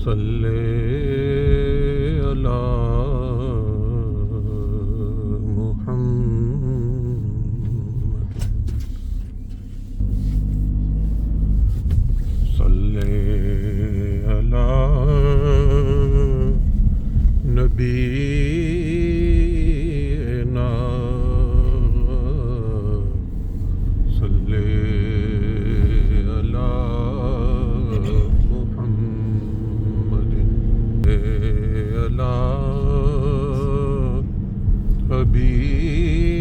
صلی علی محمد صلی علی نبینا صلی علی محمد علی حبیبنا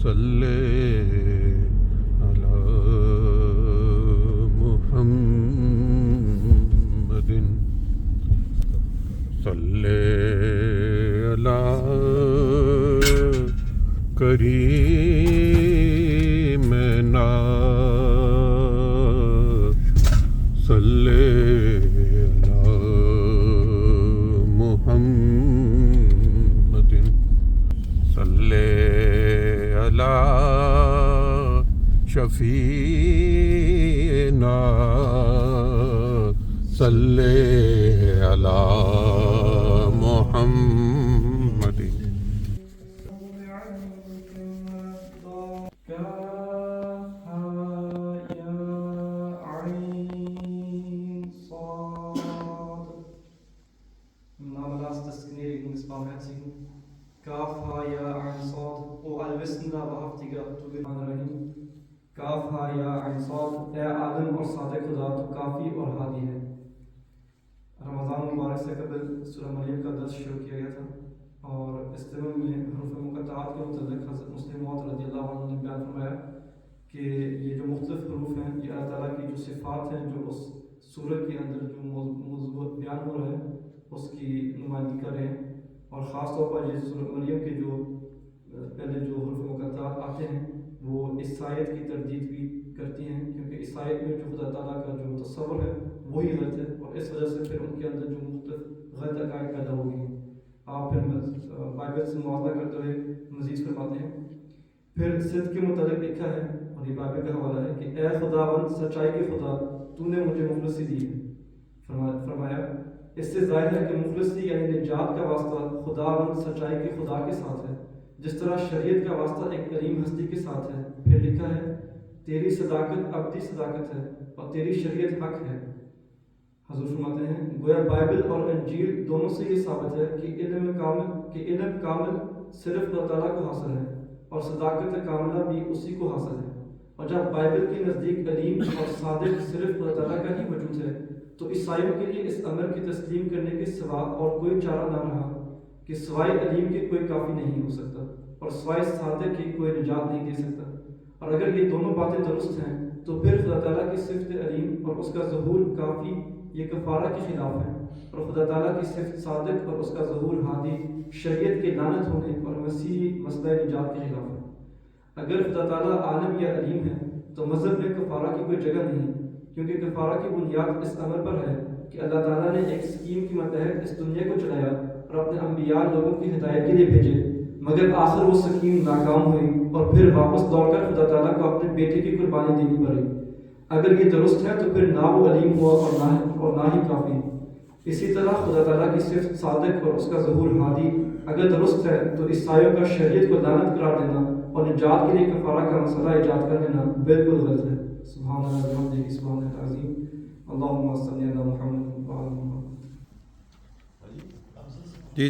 صلی صلی علی کریمنا صلی علی محمد صلی علی شفیعنا صلی علی محمد Im Namen Allahs des Gnädigen, des Barmherzigen. Kaf ha ya Ain Sad, O Allwissender, Wahrhaftiger, du Rahim. Kaf ha ya Ain Sad, اے عالم اور صادق خدا تو کافی اور ہادی ہے. رمضان مبارک سے قبل سورہ مریم کا درس شروع کیا گیا تھا اور اس دنوں میں حروف مقطعات کے متعلق حضرت مسلم موعود رضی اللہ عنہ نے بیان فرمایا کہ یہ جو مختلف حروف ہیں یہ اللہ تعالیٰ کی جو صفات ہیں جو اس سورہ کے اندر جو موضوع بیان ہو رہا ہے اس کی نمائندگی کر رہے ہیں. اور خاص طور پر یہ سورہ مریم کے جو پہلے جو حروف مقطعات آتے ہیں وہ اس آیت کی تردید بھی کرتی ہیں کیونکہ اس آیت میں جو خدا تعالیٰ کا جو تصور ہے وہی غلط ہے اور اس وجہ سے پھر ان کے اندر جو مختلف غلط عقائد پیدا ہو گئی ہیں. آپ پھر بائبل سے موازنہ کرتے ہوئے مزید فرماتے ہیں. پھر صدق کے متعلق لکھا ہے اور یہ بائبل کا حوالہ ہے کہ اے خداوند سچائی کے خدا تو نے مجھے مخلصی دی ہے. فرمایا اس سے ظاہر ہے کہ مخلصی یعنی نجات کا واسطہ خداوند سچائی کے خدا کے ساتھ ہے جس طرح شریعت کا واسطہ ایک کریم ہستی کے ساتھ ہے. پھر لکھا ہے تیری صداقت ابدی صداقت ہے اور تیری شریعت حق ہے. حضور فرماتے ہیں گویا بائبل اور انجیل دونوں سے یہ ثابت ہے کہ علم کامل صرف اللہ تعالیٰ کو حاصل ہے اور صداقت کاملہ بھی اسی کو حاصل ہے. اور جب بائبل کے نزدیک علیم اور صادق صرف اللہ تعالیٰ کا ہی وجود ہے تو عیسائیوں کے لیے اس امر کی تسلیم کرنے کے سوا اور کوئی چارہ نہ رہا کہ سوائے علیم کے کوئی کافی نہیں ہو سکتا اور سوائے صادق کے کوئی نجات نہیں دے سکتا. اور اگر یہ دونوں باتیں درست ہیں تو پھر خدا تعالیٰ کی صفت علیم اور اس کا ظہور کافی یہ کفارہ کے خلاف ہے اور خدا تعالیٰ کی صفت صادق اور اس کا ظہور ہادی شریعت کے لعنت ہونے اور مسیحی مسئلہ نجات کے خلاف ہے. اگر خدا تعالیٰ عالم یا علیم ہے تو مذہب میں کفارہ کی کوئی جگہ نہیں کیونکہ کفارہ کی بنیاد اس امر پر ہے کہ اللہ تعالیٰ نے ایک اسکیم کے متحد اس دنیا کو چلایا اور اپنے انبیاء لوگوں کی ہدایت کے لیے بھیجے مگر آخر وہ اسکیم ناکام ہوئی اور پھر واپس دوڑ کر خدا تعالیٰ کو اپنے بیٹے کی قربانی دینی پڑی. اگر یہ درست ہے تو پھر نہ وہ علیم ہوا اور نہ ہی کافی. اسی طرح خدا تعالیٰ کی صفت صادق اور اس کا ظہور ہادی اگر درست ہے تو عیسائیوں کا شریعت کو لعنت قرار دینا اور نجات کے لیے کفارہ کا مسئلہ ایجاد کر لینا بالکل غلط ہے. سبحان اللہ وبحمدہ سبحان اللہ العظیم. اللہم صلی علی محمد وعلی محمد. جی